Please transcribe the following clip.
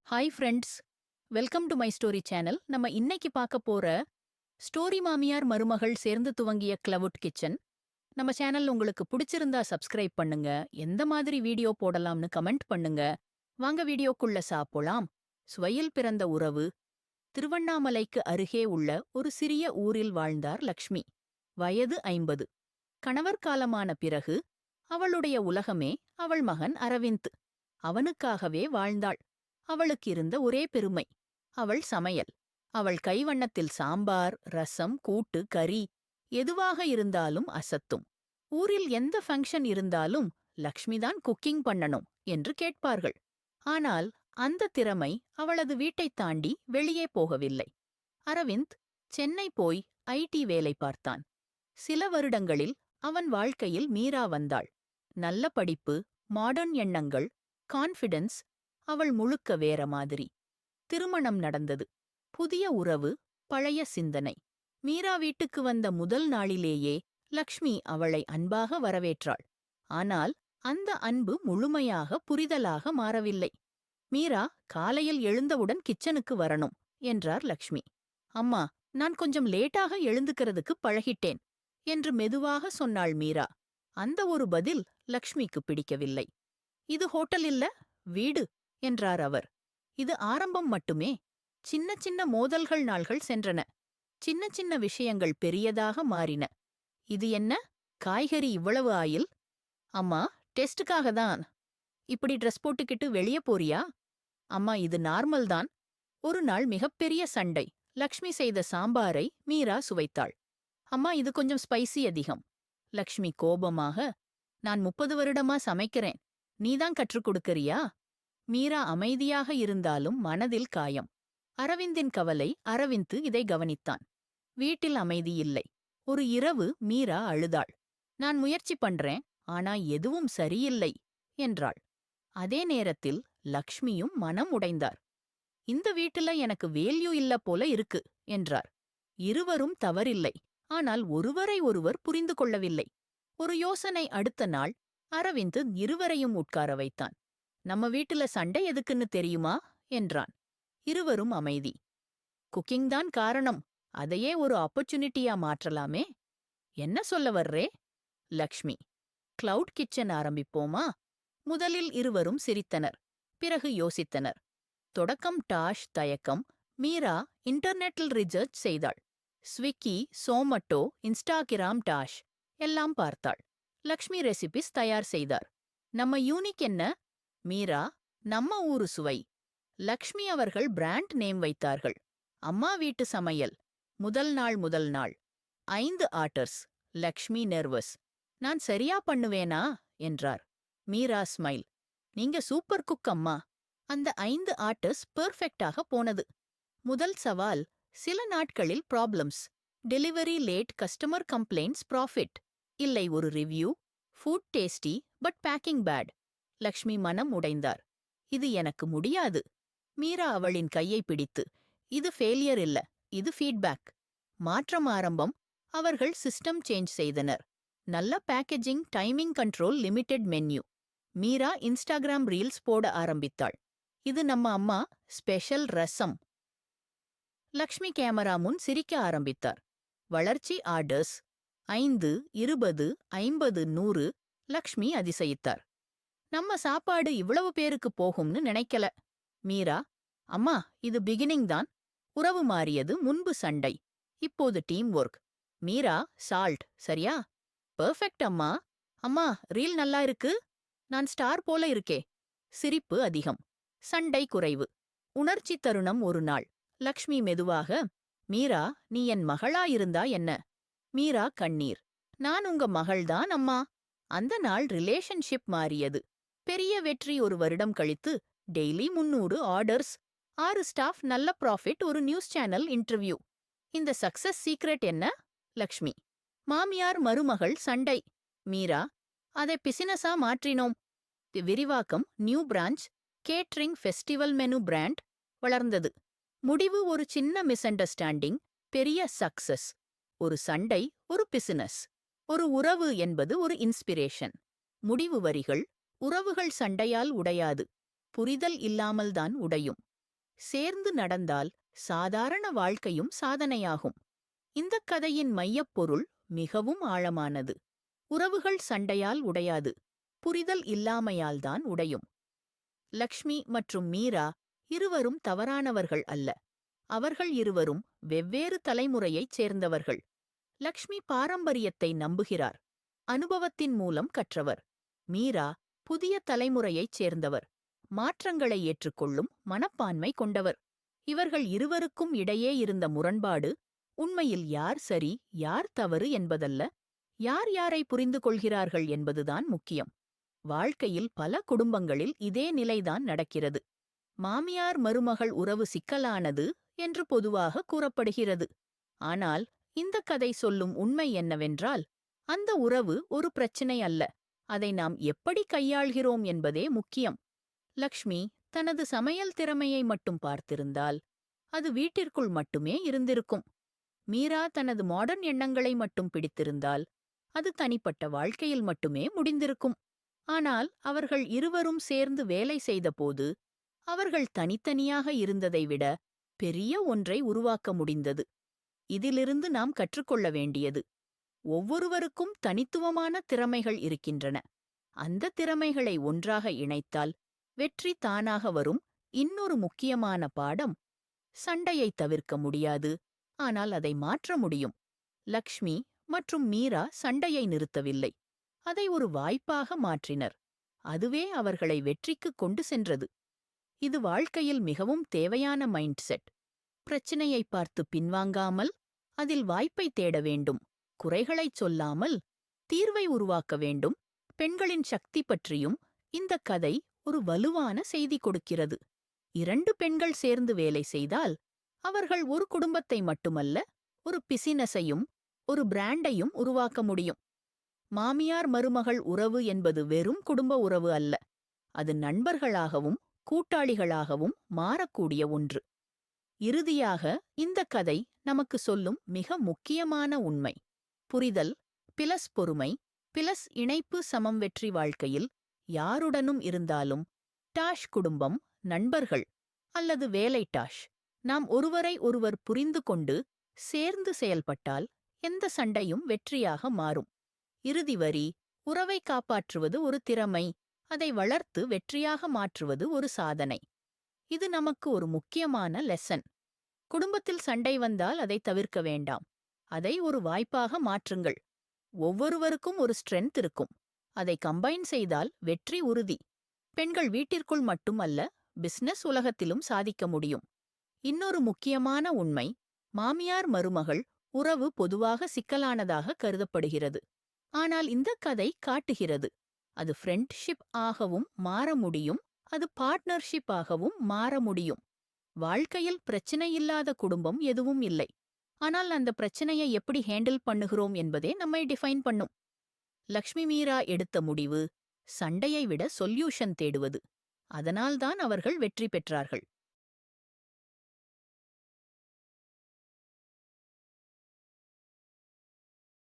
Hi friends, welcome to my story channel. நம்ம இன்னைக்கு பார்க்க போற ஸ்டோரி மாமியார் மருமகள் சேர்ந்து துவங்கிய கிளவுட் கிச்சன். நம்ம சேனல் உங்களுக்கு பிடிச்சிருந்தா சப்ஸ்கிரைப் பண்ணுங்க. எந்த மாதிரி வீடியோ போடலாம்னு கமெண்ட் பண்ணுங்க. வாங்க வீடியோக்குள்ள சாப்போலாம். சுவையில் பிறந்த உறவு. திருவண்ணாமலைக்கு அருகே உள்ள ஒரு சிறிய ஊரில் வாழ்ந்தார் லக்ஷ்மி. வயது 50. கணவர் காலமான பிறகு அவளுடைய உலகமே அவள் மகன் அரவிந்த். அவனுக்காகவே வாழ்ந்தாள். அவளுக்கு இருந்த ஒரே பெருமை அவள் சமையல். அவள் கைவண்ணத்தில் சாம்பார், ரசம், கூட்டு, கறி எதுவாக இருந்தாலும் அசத்தும். ஊரில் எந்த ஃபங்க்ஷன் இருந்தாலும் லக்ஷ்மிதான் குக்கிங் பண்ணணும் என்று கேட்பார்கள். ஆனால் அந்த திறமை அவளது வீட்டைத் தாண்டி வெளியே போகவில்லை. அரவிந்த் சென்னை போய் ஐடி வேலை பார்த்தான். சில வருடங்களில் அவன் வாழ்க்கையில் மீரா வந்தாள். நல்ல படிப்பு, மாடர்ன் எண்ணங்கள், கான்ஃபிடன்ஸ். அவள் முழுக்க வேற மாதிரி. திருமணம் நடந்தது. புதிய உறவு, பழைய சிந்தனை. மீரா வீட்டுக்கு வந்த முதல் நாளிலேயே லக்ஷ்மி அவளை அன்பாக வரவேற்றாள். ஆனால் அந்த அன்பு முழுமையாக புரிதலாக மாறவில்லை. மீரா காலையில் எழுந்தவுடன் கிச்சனுக்கு வரணும் என்றார் லக்ஷ்மி. அம்மா, நான் கொஞ்சம் லேட்டாக எழுந்துக்கிறதுக்கு பழகிட்டேன் என்று மெதுவாக சொன்னாள் மீரா. அந்த ஒரு பதில் லக்ஷ்மிக்கு பிடிக்கவில்லை. இது ஹோட்டல் இல்ல, வீடு என்றார் அவர். இது ஆரம்பம் மட்டுமே. சின்ன சின்ன மோதல்கள் நாள்கள் சென்றன. சின்ன சின்ன விஷயங்கள் பெரியதாக மாறின. இது என்ன, காய்கறி இவ்வளவு ஆயில்? அம்மா, டெஸ்டுக்காக தான். இப்படி ட்ரெஸ் போட்டுக்கிட்டு வெளிய போறியா? அம்மா, இது நார்மல் தான். ஒரு நாள் மிகப்பெரிய சண்டை. லக்ஷ்மி செய்த சாம்பாரை மீரா சுவைத்தாள். அம்மா, இது கொஞ்சம் ஸ்பைசி அதிகம். லக்ஷ்மி கோபமாக, நான் 30 வருடமா சமைக்கிறேன், நீதான் கற்றுக் கொடுக்கறியா? மீரா அமைதியாக இருந்தாலும் மனதில் காயம். அரவிந்தின் கவலை. அரவிந்து இதை கவனித்தான். வீட்டில் அமைதியில்லை. ஒரு இரவு மீரா அழுதாள். நான் முயற்சி பண்றேன், ஆனா எதுவும் சரியில்லை என்றாள். அதே நேரத்தில் லக்ஷ்மியும் மனம் உடைந்தார். இந்த வீட்டுல எனக்கு வேல்யூ இல்ல போல இருக்கு என்றார். இருவரும் தவறில்லை, ஆனால் ஒருவரை ஒருவர் புரிந்து கொள்ளவில்லை. ஒரு யோசனை. அடுத்த நாள் அரவிந்து இருவரையும் உட்கார வைத்தான். நம்ம வீட்டுல சண்டை எதுக்குன்னு தெரியுமா என்றான். இருவரும் அமைதி. குக்கிங் தான் காரணம். அதையே ஒரு ஆப்பர்ச்சுனிட்டியா மாற்றலாமே. என்ன சொல்ல வர்றே? லக்ஷ்மி. கிளவுட் கிச்சன் ஆரம்பிப்போமா? முதலில் இருவரும் சிரித்தனர். பிறகு யோசித்தனர். தொடக்கம் டாஷ் தயக்கம். மீரா இன்டர்நெட்டில் ரிசர்ச் செய்தாள். ஸ்விக்கி, சோமட்டோ, இன்ஸ்டாகிராம் டாஷ் எல்லாம் பார்த்தாள். லக்ஷ்மி ரெசிபிஸ் தயார் செய்தார். நம்ம யூனிக் என்ன? மீரா, நம்ம ஊரு சுவை. லக்ஷ்மி அவர்கள் பிராண்ட் நேம் வைத்தார்கள். அம்மா வீட்டு சமையல். முதல் நாள் 5 ஆர்டர்ஸ். லக்ஷ்மி நர்வஸ். நான் சரியா பண்ணுவேனா என்றார். மீரா ஸ்மைல். நீங்க சூப்பர் குக் அம்மா. அந்த 5 ஆர்டர்ஸ் பெர்ஃபெக்டாக போனது. முதல் சவால். சில நாட்களில் problems. Delivery late, customer complaints, profit இல்லை. ஒரு review. Food tasty but packing bad. Lakshmi மனம் உடைந்தார். இது எனக்கு முடியாது. மீரா அவளின் கையை பிடித்து, இது ஃபெயிலியர் இல்ல, இது ஃபீட்பேக். மாற்றம் ஆரம்பம். அவர்கள் சிஸ்டம் சேஞ்ச் செய்தனர். நல்ல packaging, timing control, limited menu. Meera Instagram reels போட ஆரம்பித்தாள். இது நம்ம அம்மா ஸ்பெஷல் ரசம். லக்ஷ்மி கேமரா முன் சிரிக்க ஆரம்பித்தார். வளர்ச்சி. ஆர்டர்ஸ் 5, 20, 50, 100. லக்ஷ்மி அதிசயித்தார். நம்ம சாப்பாடு இவ்வளவு பேருக்கு போகும்னு நினைக்கல. மீரா. அம்மா, இது பிகினிங் தான். உறவு மாறியது. முன்பு சண்டை, இப்போது டீம் ஒர்க். மீரா. சால்ட் சரியா? பெர்ஃபெக்ட் அம்மா. அம்மா, ரீல் நல்லா இருக்கு. நான் ஸ்டார் போல இருக்கே. சிரிப்பு அதிகம். சண்டை குறைவு. உணர்ச்சி தருணம். ஒரு நாள் லக்ஷ்மி மெதுவாக, மீரா, நீ என் மகளா இருந்தா என்ன? மீரா கண்ணீர். நான் உங்க மகள்தான் அம்மா. அந்த நாள் ரிலேஷன்ஷிப் மாறியது. பெரிய வெற்றி. ஒரு வருடம் கழித்து டெய்லி 300 ஆர்டர்ஸ், 6 ஸ்டாஃப், நல்ல ப்ராஃபிட், ஒரு நியூஸ் சேனல் இன்டர்வியூ. இந்த சக்சஸ் சீக்ரெட் என்ன? லக்ஷ்மி. மாமியார் மருமகள் சண்டை. மீரா. அதை பிசினஸா மாற்றினோம். விரிவாக்கம். New branch, catering, festival menu brand வளர்ந்தது. முடிவு. ஒரு சின்ன மிஸ் அண்டர்ஸ்டாண்டிங், பெரிய சக்சஸ். ஒரு சண்டை, ஒரு பிசினஸ். ஒரு உறவு என்பது ஒரு இன்ஸ்பிரேஷன். முடிவு வரிகள். உறவுகள் சண்டையால் உடையாது, புரிதல் இல்லாமல்தான் உடையும். சேர்ந்து நடந்தால் சாதாரண வாழ்க்கையும் சாதனையாகும். இந்தக் கதையின் மையப்பொருள் மிகவும் ஆழமானது. உறவுகள் சண்டையால் உடையாது, புரிதல் இல்லாமையால்தான் உடையும். லக்ஷ்மி மற்றும் மீரா இருவரும் தவறானவர்கள் அல்ல. அவர்கள் இருவரும் வெவ்வேறு தலைமுறையைச் சேர்ந்தவர்கள். லக்ஷ்மி பாரம்பரியத்தை நம்புகிறார், அனுபவத்தின் மூலம் கற்றவர். மீரா புதிய தலைமுறையைச் சேர்ந்தவர், மாற்றங்களை ஏற்றுக்கொள்ளும் மனப்பான்மை கொண்டவர். இவர்கள் இருவருக்கும் இடையே இருந்த முரண்பாடு உண்மையில் யார் சரி யார் தவறு என்பதல்ல, யார் யாரை புரிந்து கொள்கிறார்கள் என்பதுதான் முக்கியம். வாழ்க்கையில் பல குடும்பங்களில் இதே நிலைதான் நடக்கிறது. மாமியார் மருமகள் உறவு சிக்கலானது என்று பொதுவாக கூறப்படுகிறது. ஆனால் இந்த கதை சொல்லும் உண்மை என்னவென்றால், அந்த உறவு ஒரு பிரச்சினை அல்ல, அதை நாம் எப்படி கையாள்கிறோம் என்பதே முக்கியம். லக்ஷ்மி தனது சமையல் திறமையை மட்டும் பார்த்திருந்தால் அது வீட்டிற்குள் மட்டுமே இருந்திருக்கும். மீரா தனது மாடர்ன் எண்ணங்களை மட்டும் பிடித்திருந்தால் அது தனிப்பட்ட வாழ்க்கையில் மட்டுமே முடிந்திருக்கும். ஆனால் அவர்கள் இருவரும் சேர்ந்து வேலை செய்தபோது அவர்கள் தனித்தனியாக இருந்ததை விட பெரிய ஒன்றை உருவாக்க முடிந்தது. இதிலிருந்து நாம் கற்றுக்கொள்ள வேண்டியது, ஒவ்வொருவருக்கும் தனித்துவமான திறமைகள் இருக்கின்றன. அந்த திறமைகளை ஒன்றாக இணைத்தால் வெற்றி தானாக வரும். இன்னொரு முக்கியமான பாடம், சண்டையை தவிர்க்க முடியாது, ஆனால் அதை மாற்ற முடியும். லக்ஷ்மி மற்றும் மீரா சண்டையை நிறுத்தவில்லை, அதை ஒரு வாய்ப்பாக மாற்றினர். அதுவே அவர்களை வெற்றிக்கு கொண்டு சென்றது. இது வாழ்க்கையில் மிகவும் தேவையான மைண்ட் செட். பிரச்சினையை பார்த்து பின்வாங்காமல் அதில் வாய்ப்பை தேட வேண்டும். குறைகளைச் சொல்லாமல் தீர்வை உருவாக்க வேண்டும். பெண்களின் சக்தி பற்றியும் இந்த கதை ஒரு வலுவான செய்தி கொடுக்கிறது. 2 பெண்கள் சேர்ந்து வேலை செய்தால் அவர்கள் ஒரு குடும்பத்தை மட்டுமல்ல, ஒரு பிசினஸையும் ஒரு பிராண்டையும் உருவாக்க முடியும். மாமியார் மருமகள் உறவு என்பது வெறும் குடும்ப உறவு அல்ல, அது நண்பர்களாகவும் கூட்டாளிகளாகவும் மாறக்கூடிய ஒன்று. இறுதியாக இந்த கதை நமக்கு சொல்லும் மிக முக்கியமான உண்மை, புரிதல் பிளஸ் பொறுமை பிளஸ் இணைப்பு சமம் வெற்றி. வாழ்க்கையில் யாருடனும் இருந்தாலும், டாஷ் குடும்பம், நண்பர்கள் அல்லது வேலை டாஷ், நாம் ஒருவரை ஒருவர் புரிந்து கொண்டு சேர்ந்து செயல்பட்டால் எந்த சண்டையும் வெற்றியாக மாறும். இறுதி வரி, உறவை காப்பாற்றுவது ஒரு திறமை, அதை வளர்த்து வெற்றியாக மாற்றுவது ஒரு சாதனை. இது நமக்கு ஒரு முக்கியமான லெசன். குடும்பத்தில் சண்டை வந்தால் அதை தவிர்க்க வேண்டாம், அதை ஒரு வாய்ப்பாக மாற்றுங்கள். ஒவ்வொருவருக்கும் ஒரு ஸ்ட்ரென்த் இருக்கும், அதை கம்பைன் செய்தால் வெற்றி உறுதி. பெண்கள் வீட்டிற்குள் மட்டும் அல்ல, பிசினஸ் உலகத்திலும் சாதிக்க முடியும். இன்னொரு முக்கியமான உண்மை, மாமியார் மருமகள் உறவு பொதுவாக சிக்கலானதாக கருதப்படுகிறது. ஆனால் இந்த கதை காட்டுகிறது, அது ஃப்ரெண்ட்ஷிப் ஆகவும் மாற முடியும், அது பார்ட்னர்ஷிப் ஆகவும் மாற முடியும். வாழ்க்கையில் பிரச்சனையில்லாத குடும்பம் எதுவும் இல்லை. ஆனால் அந்த பிரச்சனையை எப்படி ஹேண்டில் பண்ணுகிறோம் என்பதே நம்மை டிஃபைன் பண்ணும். லக்ஷ்மி மீரா எடுத்த முடிவு சண்டையை விட சொல்யூஷன் தேடுவது. அதனால்தான் அவர்கள் வெற்றி பெற்றார்கள்.